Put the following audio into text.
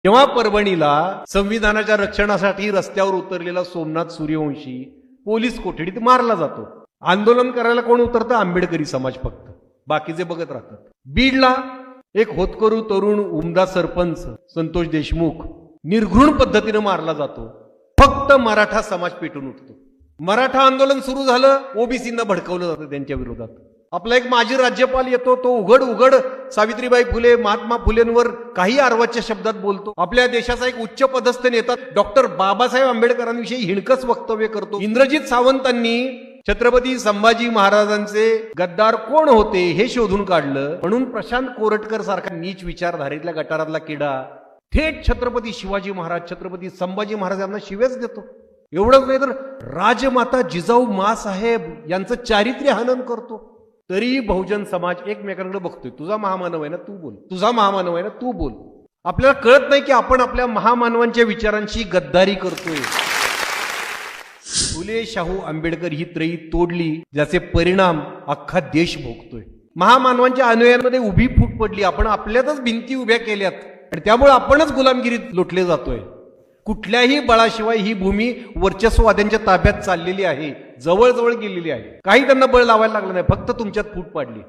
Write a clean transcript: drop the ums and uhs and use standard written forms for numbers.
तेव्हा परभणीला संविधानाच्या रक्षणासाठी रस्त्यावर उतरलेला सोमनाथ सूर्यवंशी पोलीस कोठडीत मारला जातो. आंदोलन करायला कोण उतरतं? आंबेडकरी समाज फक्त, बाकीचे बघत राहतात. बीडला एक होतकरू तरुण उमदा सरपंच संतोष देशमुख निर्घृण पद्धतीने मारला जातो. फक्त मराठा समाज पेटून उठतो. मराठा आंदोलन सुरू झालं, ओबीसींना भडकवलं जातं त्यांच्या विरोधात. आपला एक माजी राज्यपाल येतो, तो उघड सावित्रीबाई फुले महात्मा फुलेंवर काही अर्वाच्या शब्दात बोलतो. आपल्या देशाचा एक उच्च पदस्थ नेता डॉक्टर बाबासाहेब आंबेडकरांविषयी हिणकस वक्तव्य करतो. इंद्रजित सावंतांनी छत्रपती संभाजी महाराजांचे गद्दार कोण होते हे शोधून काढलं, म्हणून प्रशांत कोरटकर सारखा नीच विचारधारेतल्या गटारातला किडा थेट छत्रपती शिवाजी महाराज छत्रपती संभाजी महाराज यांना शिवेच देतो. एवढंच नाही तर राजमाता जिजाऊ मासाहेब यांचं चारित्र्य हनन करतो. तरी बहुजन समाज एकमेकांकडे बघतोय. तुझा महामानव आहे ना, तू बोल. तुझा महामानव आहे ना, तू बोल. आपल्याला कळत नाही की आपण आपल्या महामानवांच्या विचारांची गद्दारी करतोय. फुले शाहू आंबेडकर ही त्रयी तोडली, ज्याचे परिणाम अख्खा देश भोगतोय. महामानवांच्या अनुयायांमध्ये उभी फूट पडली. आपण आपल्यातच भिंती उभ्या केल्यात आणि त्यामुळे आपणच गुलामगिरीत लोटले जातोय. कुठल्याही बळाशिवाय ही भूमी वर्चस्ववाद्यांच्या ताब्यात चाललेली आहे, जवळजवळ गेलेली आहे. काही त्यांना बळ लावायला लागलं नाही, फक्त तुमच्यात फूट पाडली.